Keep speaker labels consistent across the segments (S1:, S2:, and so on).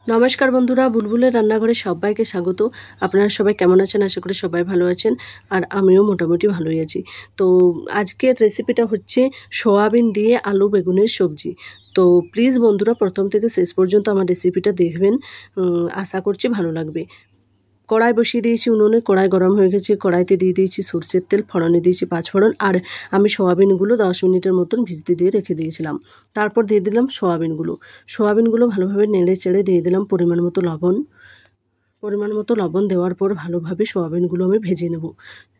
S1: নমস্কার বন্ধুরা, বুলবুলের রান্নাঘরে সবাইকে স্বাগত। আপনারা সবাই কেমন আছেন? আশা করি সবাই ভালো আছেন, আর আমিও মোটামুটি ভালোই আছি। তো আজকের রেসিপিটা হচ্ছে সয়াবিন দিয়ে আলু বেগুনের সবজি। তো প্লিজ বন্ধুরা প্রথম থেকে শেষ পর্যন্ত আমার রেসিপিটা দেখবেন, আশা করছি ভালো লাগবে। কড়াই বসিয়ে দিয়েছি উনুনে, কড়াই গরম হয়ে গেছে, কড়াইতে দিয়ে দিয়েছি সরষের তেল, ফোড়নে দিয়েছি 5 ফোড়ন, আর আমি সয়াবিনগুলো 10 মিনিটের মতন ভিজতে দিয়ে রেখে দিয়েছিলাম। তারপর দিয়ে দিলাম সয়াবিনগুলো ভালোভাবে নেড়ে চেড়ে দিয়ে দিলাম পরিমাণ মতো লবণ দেওয়ার পর ভালোভাবে সয়াবিনগুলো আমি ভেজে নেব।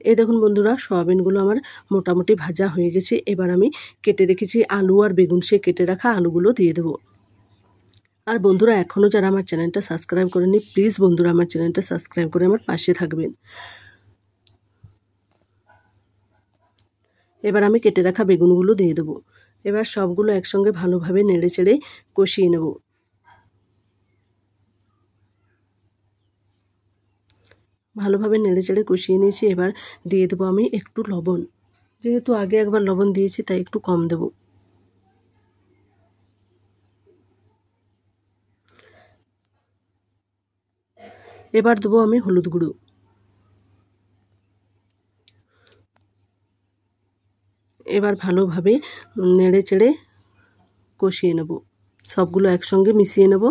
S1: এই দেখুন বন্ধুরা, সয়াবিনগুলো আমার মোটামুটি ভাজা হয়ে গেছে। এবার আমি কেটে রেখেছি আলু আর বেগুন, সে কেটে রাখা আলুগুলো দিয়ে দেবো। আর বন্ধুরা, এখনও যারা আমার চ্যানেলটা সাবস্ক্রাইব করেনি, প্লিজ বন্ধুরা আমার চ্যানেলটা সাবস্ক্রাইব করে আমার পাশে থাকবেন। এবার আমি কেটে রাখা বেগুনগুলো দিয়ে দেবো। এবার সবগুলো একসঙ্গে ভালোভাবে নেড়ে চেড়ে কষিয়ে নেব। ভালোভাবে নেড়ে চেড়ে কষিয়ে নিয়েছি। এবার দিয়ে দেবো আমি একটু লবণ, যেহেতু আগে একবার লবণ দিয়েছি তাই একটু কম দেব। এবার দেবো আমি হলুদ গুঁড়ো। এবার ভালোভাবে নেড়ে চেড়ে কষিয়ে নেব, সবগুলো একসঙ্গে মিশিয়ে নেব।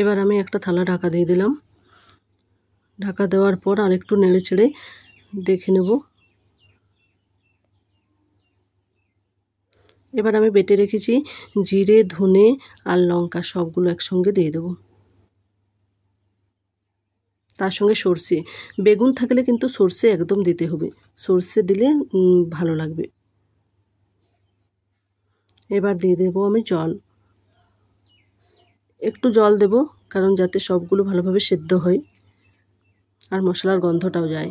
S1: এবার আমি একটা থালা ঢাকা দিয়ে দিলাম। ঢাকা দেওয়ার পর আর একটু নেড়ে চেড়ে দেখে নেব। এবার আমি বেটে রেখেছি জিরে, ধনে আর লঙ্কা, সবগুলো একসঙ্গে দিয়ে দেবো। তার সঙ্গে সর্ষে, বেগুন থাকলে কিন্তু সর্ষে একদম দিতে হবে, সর্ষে দিলে ভালো লাগবে। এবার দিয়ে দেবো আমি জল, একটু জল দেব, কারণ যাতে সবগুলো ভালোভাবে সেদ্ধ হয় আর মশলার গন্ধটাও যায়।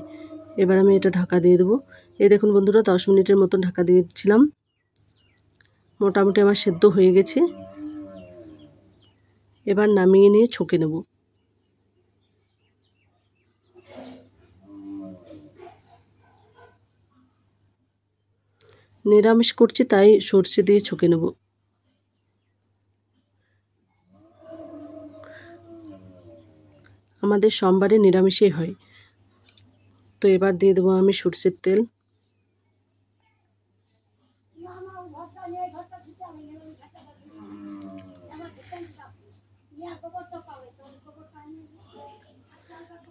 S1: এবার আমি এটা ঢাকা দিয়ে দেবো। এই দেখুন বন্ধুরা, 10 মিনিটের মতন ঢাকা দিয়েছিলাম। মোটামুটি আমার সেদ্ধ হয়ে গেছে। এবার নামিয়ে নিয়ে ছকে নেব। নিরামিষ করছি তাই সর্ষে দিয়ে ছকে নেব। আমাদের সোমবারে নিরামিষই হয়। তো এবার দিয়ে দেবো আমি সর্ষের তেল।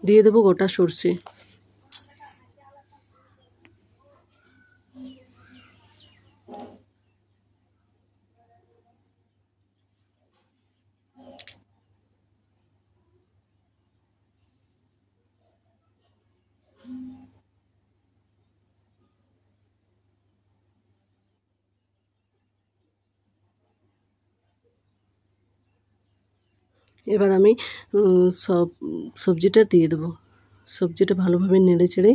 S1: দিয়ে দেবো গোটা সর্ষে। এবার আমি সব সবজিটা দিয়ে দেবো। সবজিটা ভালোভাবে নেড়ে চেড়ে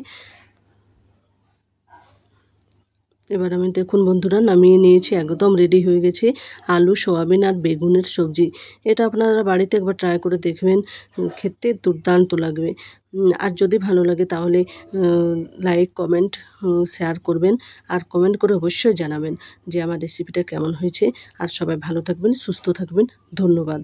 S1: এবার আমি দেখুন বন্ধুরা নামিয়ে নিয়েছি, একদম রেডি হয়ে গেছে আলু, সয়াবিন আর বেগুনের সবজি। এটা আপনারা বাড়িতে একবার ট্রাই করে দেখবেন, খেতে দুর্দান্ত লাগবে। আর যদি ভালো লাগে তাহলে লাইক, কমেন্ট, শেয়ার করবেন, আর কমেন্ট করে অবশ্যই জানাবেন যে আমার রেসিপিটা কেমন হয়েছে। আর সবাই ভালো থাকবেন, সুস্থ থাকবেন। ধন্যবাদ।